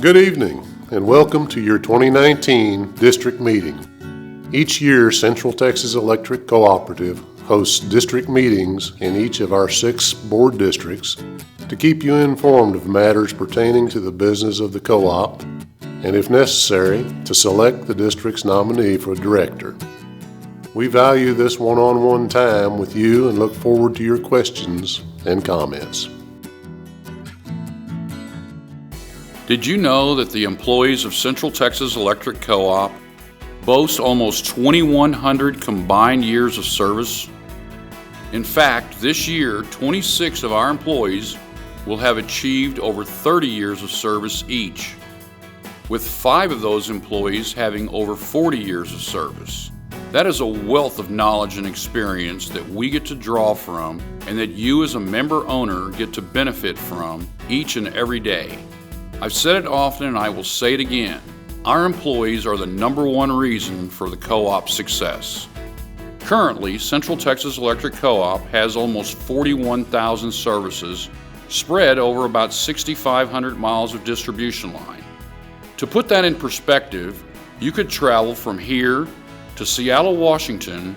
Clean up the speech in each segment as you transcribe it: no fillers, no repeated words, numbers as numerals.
Good evening and welcome to your 2019 district meeting. Each year, Central Texas Electric Cooperative hosts district meetings in each of our 6 board districts to keep you informed of matters pertaining to the business of the co-op and, if necessary, to select the district's nominee for director. We value this one-on-one time with you and look forward to your questions and comments. Did you know that the employees of Central Texas Electric Co-op boast almost 2,100 combined years of service? In fact, this year, 26 of our employees will have achieved over 30 years of service each, with 5 of those employees having over 40 years of service. That is a wealth of knowledge and experience that we get to draw from and that you as a member owner get to benefit from each and every day. I've said it often and I will say it again. Our employees are the number one reason for the co-op's success. Currently, Central Texas Electric Co-op has almost 41,000 services spread over about 6,500 miles of distribution line. To put that in perspective, you could travel from here to Seattle, Washington,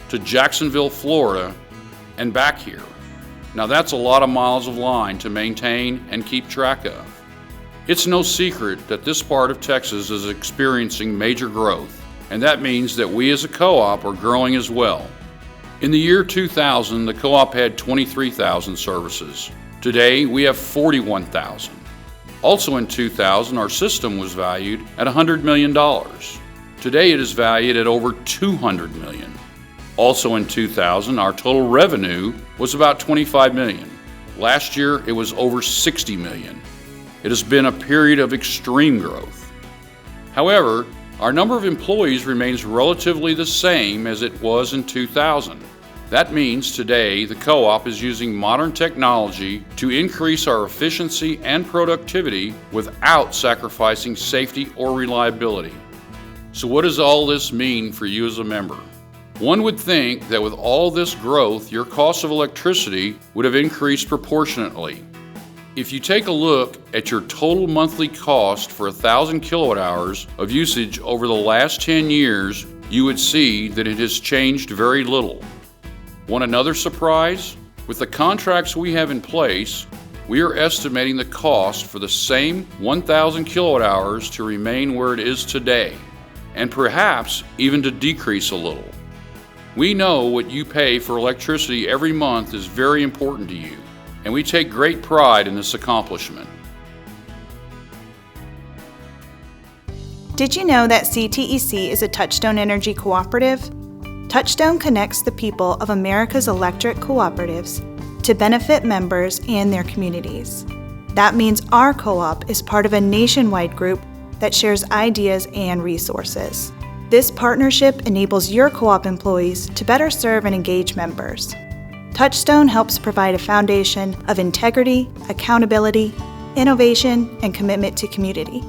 to Jacksonville, Florida, and back here. Now that's a lot of miles of line to maintain and keep track of. It's no secret that this part of Texas is experiencing major growth, and that means that we as a co-op are growing as well. In the year 2000, the co-op had 23,000 services. Today, we have 41,000. Also in 2000, our system was valued at $100 million. Today, it is valued at over $200 million. Also in 2000, our total revenue was about $25 million. Last year, it was over $60 million. It has been a period of extreme growth. However, our number of employees remains relatively the same as it was in 2000. That means today the co-op is using modern technology to increase our efficiency and productivity without sacrificing safety or reliability. So what does all this mean for you as a member? One would think that with all this growth, your cost of electricity would have increased proportionately. If you take a look at your total monthly cost for 1,000 kilowatt hours of usage over the last 10 years, you would see that it has changed very little. Want another surprise? With the contracts we have in place, we are estimating the cost for the same 1,000 kilowatt hours to remain where it is today, and perhaps even to decrease a little. We know what you pay for electricity every month is very important to you, and we take great pride in this accomplishment. Did you know that CTEC is a Touchstone Energy Cooperative? Touchstone connects the people of America's electric cooperatives to benefit members and their communities. That means our co-op is part of a nationwide group that shares ideas and resources. This partnership enables your co-op employees to better serve and engage members. Touchstone helps provide a foundation of integrity, accountability, innovation, and commitment to community.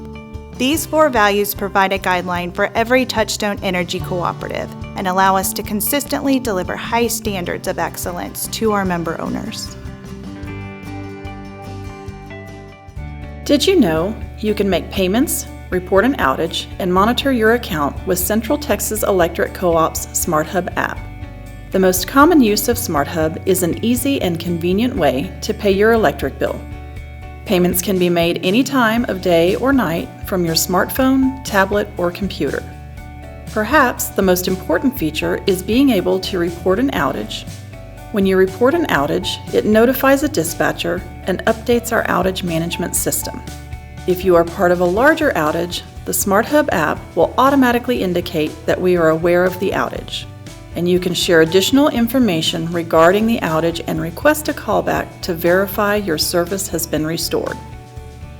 These 4 values provide a guideline for every Touchstone Energy Cooperative and allow us to consistently deliver high standards of excellence to our member owners. Did you know you can make payments, report an outage, and monitor your account with Central Texas Electric Co-op's Smart Hub app? The most common use of Smart Hub is an easy and convenient way to pay your electric bill. Payments can be made any time of day or night from your smartphone, tablet, or computer. Perhaps the most important feature is being able to report an outage. When you report an outage, it notifies a dispatcher and updates our outage management system. If you are part of a larger outage, the Smart Hub app will automatically indicate that we are aware of the outage, and you can share additional information regarding the outage and request a callback to verify your service has been restored.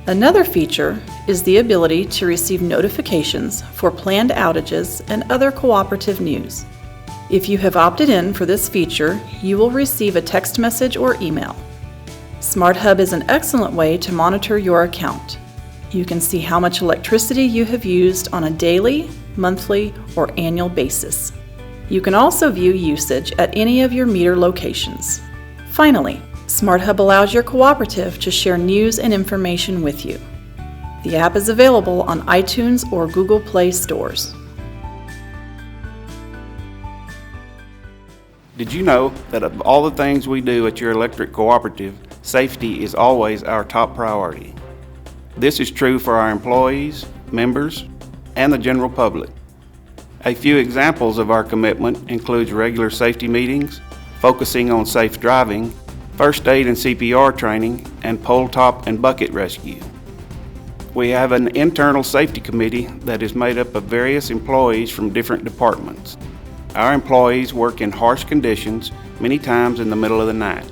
Another feature is the ability to receive notifications for planned outages and other cooperative news. If you have opted in for this feature, you will receive a text message or email. Smart Hub is an excellent way to monitor your account. You can see how much electricity you have used on a daily, monthly, or annual basis. You can also view usage at any of your meter locations. Finally, Smart Hub allows your cooperative to share news and information with you. The app is available on iTunes or Google Play stores. Did you know that of all the things we do at your electric cooperative, safety is always our top priority? This is true for our employees, members, and the general public. A few examples of our commitment includes regular safety meetings, focusing on safe driving, first aid and CPR training, and pole top and bucket rescue. We have an internal safety committee that is made up of various employees from different departments. Our employees work in harsh conditions, many times in the middle of the night.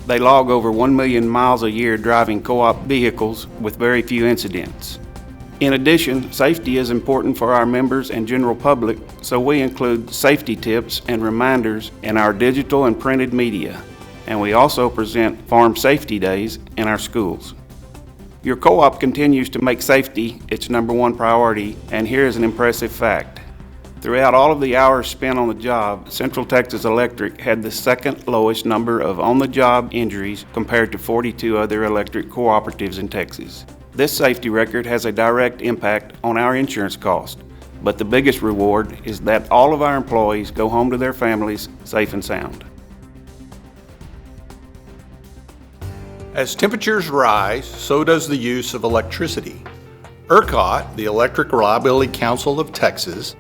They log over 1 million miles a year driving co-op vehicles with very few incidents. In addition, safety is important for our members and general public, so we include safety tips and reminders in our digital and printed media, and we also present Farm Safety Days in our schools. Your co-op continues to make safety its #1 priority, and here is an impressive fact. Throughout all of the hours spent on the job, Central Texas Electric had the second lowest number of on-the-job injuries compared to 42 other electric cooperatives in Texas. This safety record has a direct impact on our insurance cost, but the biggest reward is that all of our employees go home to their families safe and sound. As temperatures rise, so does the use of electricity. ERCOT, the Electric Reliability Council of Texas,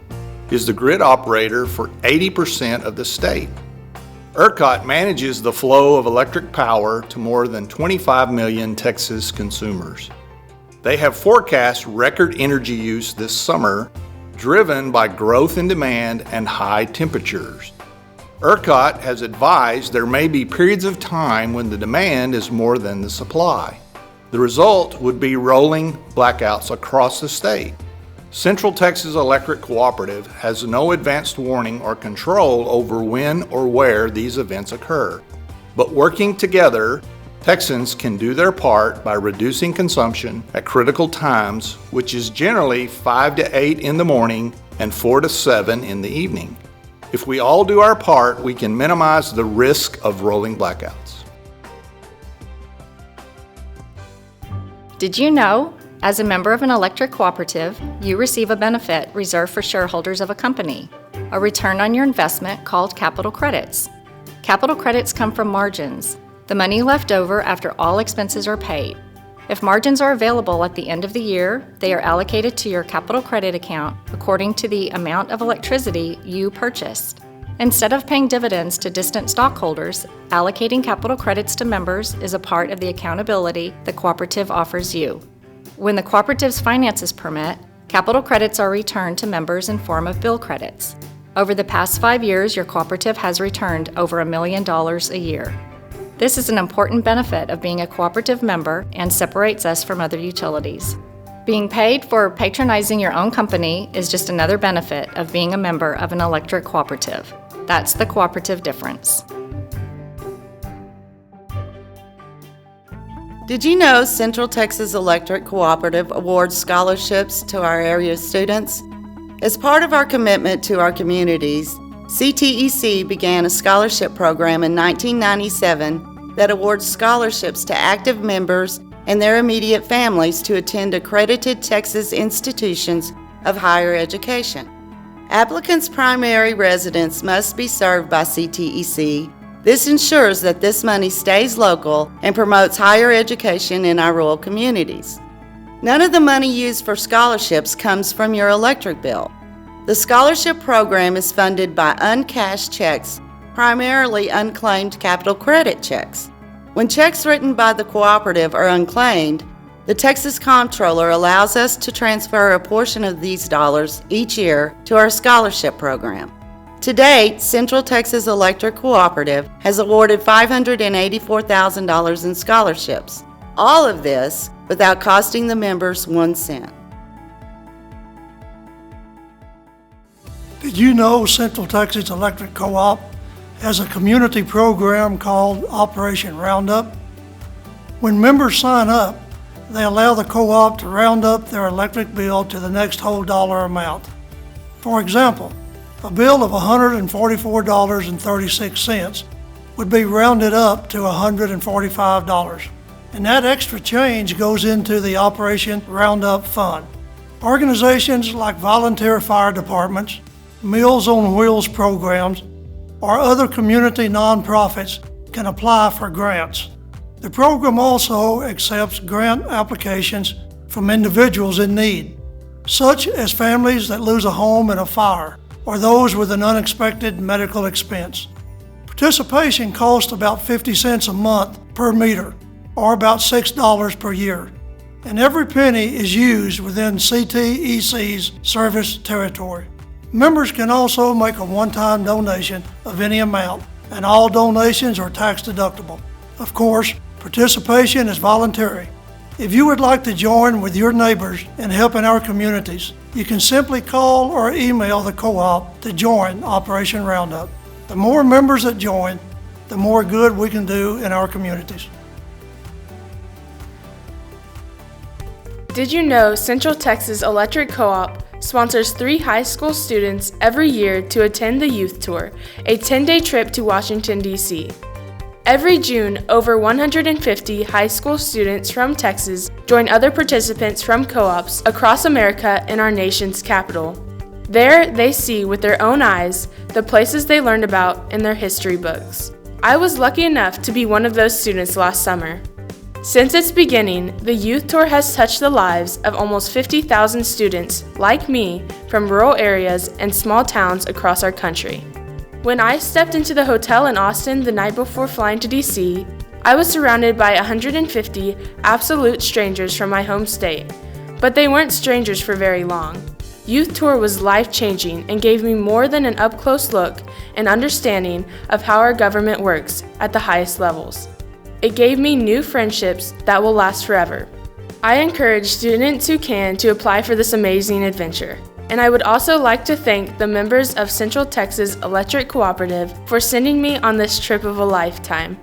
is the grid operator for 80% of the state. ERCOT manages the flow of electric power to more than 25 million Texas consumers. They have forecast record energy use this summer, driven by growth in demand and high temperatures. ERCOT has advised there may be periods of time when the demand is more than the supply. The result would be rolling blackouts across the state. Central Texas Electric Cooperative has no advanced warning or control over when or where these events occur. But working together, Texans can do their part by reducing consumption at critical times, which is generally 5 to 8 in the morning and 4 to 7 in the evening. If we all do our part, we can minimize the risk of rolling blackouts. Did you know, as a member of an electric cooperative, you receive a benefit reserved for shareholders of a company, a return on your investment called capital credits. Capital credits come from margins, the money left over after all expenses are paid. If margins are available at the end of the year, they are allocated to your capital credit account according to the amount of electricity you purchased. Instead of paying dividends to distant stockholders, allocating capital credits to members is a part of the accountability the cooperative offers you. When the cooperative's finances permit, capital credits are returned to members in form of bill credits. Over the past 5 years, your cooperative has returned over $1 million a year. This is an important benefit of being a cooperative member and separates us from other utilities. Being paid for patronizing your own company is just another benefit of being a member of an electric cooperative. That's the cooperative difference. Did you know Central Texas Electric Cooperative awards scholarships to our area students? As part of our commitment to our communities, CTEC began a scholarship program in 1997 that awards scholarships to active members and their immediate families to attend accredited Texas institutions of higher education. Applicants' primary residence must be served by CTEC. This ensures that this money stays local and promotes higher education in our rural communities. None of the money used for scholarships comes from your electric bill. The scholarship program is funded by uncashed checks, primarily unclaimed capital credit checks. When checks written by the cooperative are unclaimed, the Texas Comptroller allows us to transfer a portion of these dollars each year to our scholarship program. To date, Central Texas Electric Cooperative has awarded $584,000 in scholarships. All of this without costing the members 1 cent. Did you know Central Texas Electric Co-op has a community program called Operation Roundup? When members sign up, they allow the co-op to round up their electric bill to the next whole dollar amount. For example, a bill of $144.36 would be rounded up to $145. and that extra change goes into the Operation Roundup Fund. Organizations like volunteer fire departments, Meals on Wheels programs, or other community nonprofits can apply for grants. The program also accepts grant applications from individuals in need, such as families that lose a home in a fire or those with an unexpected medical expense. Participation costs about 50 cents a month per meter, or about $6 per year, and every penny is used within CTEC's service territory. Members can also make a one-time donation of any amount, and all donations are tax deductible. Of course, participation is voluntary. If you would like to join with your neighbors in helping our communities, you can simply call or email the co-op to join Operation Roundup. The more members that join, the more good we can do in our communities. Did you know Central Texas Electric Co-op sponsors 3 high school students every year to attend the Youth Tour, a 10-day trip to Washington, D.C.? Every June, over 150 high school students from Texas join other participants from co-ops across America in our nation's capital. There, they see with their own eyes the places they learned about in their history books. I was lucky enough to be one of those students last summer. Since its beginning, the Youth Tour has touched the lives of almost 50,000 students like me from rural areas and small towns across our country. When I stepped into the hotel in Austin the night before flying to DC, I was surrounded by 150 absolute strangers from my home state, but they weren't strangers for very long. Youth Tour was life-changing and gave me more than an up-close look and understanding of how our government works at the highest levels. It gave me new friendships that will last forever. I encourage students who can to apply for this amazing adventure. And I would also like to thank the members of Central Texas Electric Cooperative for sending me on this trip of a lifetime.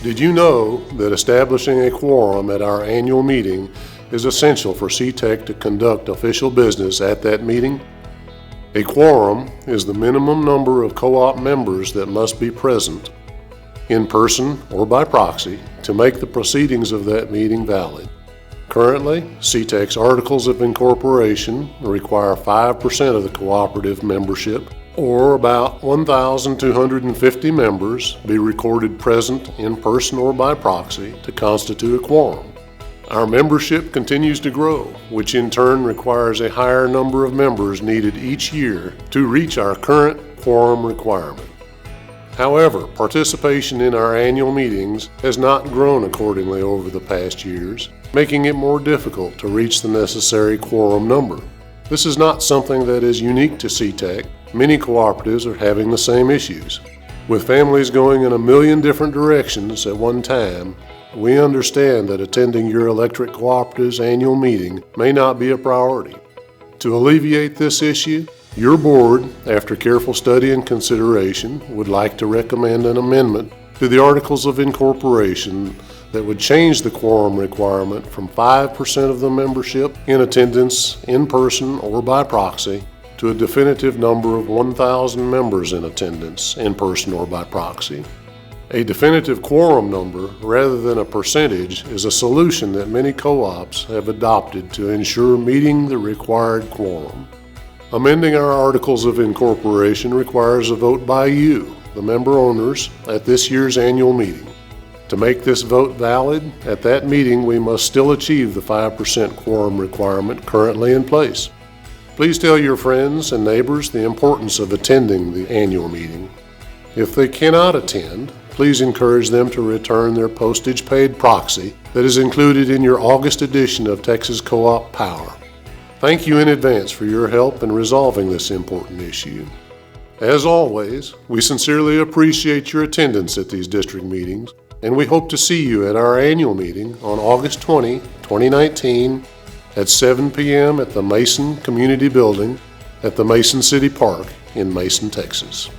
Did you know that establishing a quorum at our annual meeting is essential for CTEC to conduct official business at that meeting? A quorum is the minimum number of co-op members that must be present, in person or by proxy, to make the proceedings of that meeting valid. Currently, CTEC's Articles of Incorporation require 5% of the cooperative membership, or about 1,250 members, be recorded present in person or by proxy to constitute a quorum. Our membership continues to grow, which in turn requires a higher number of members needed each year to reach our current quorum requirement. However, participation in our annual meetings has not grown accordingly over the past years, making it more difficult to reach the necessary quorum number. This is not something that is unique to CTEC. Many cooperatives are having the same issues. With families going in a million different directions at one time, we understand that attending your electric cooperative's annual meeting may not be a priority. To alleviate this issue, your board, after careful study and consideration, would like to recommend an amendment to the Articles of Incorporation that would change the quorum requirement from 5% of the membership in attendance in person or by proxy to a definitive number of 1,000 members in attendance in person or by proxy. A definitive quorum number, rather than a percentage, is a solution that many co-ops have adopted to ensure meeting the required quorum. Amending our Articles of Incorporation requires a vote by you, the member owners, at this year's annual meeting. To make this vote valid, at that meeting we must still achieve the 5% quorum requirement currently in place. Please tell your friends and neighbors the importance of attending the annual meeting. If they cannot attend, please encourage them to return their postage-paid proxy that is included in your August edition of Texas Co-op Power. Thank you in advance for your help in resolving this important issue. As always, we sincerely appreciate your attendance at these district meetings, and we hope to see you at our annual meeting on August 20, 2019 at 7 p.m. at the Mason Community Building at the Mason City Park in Mason, Texas.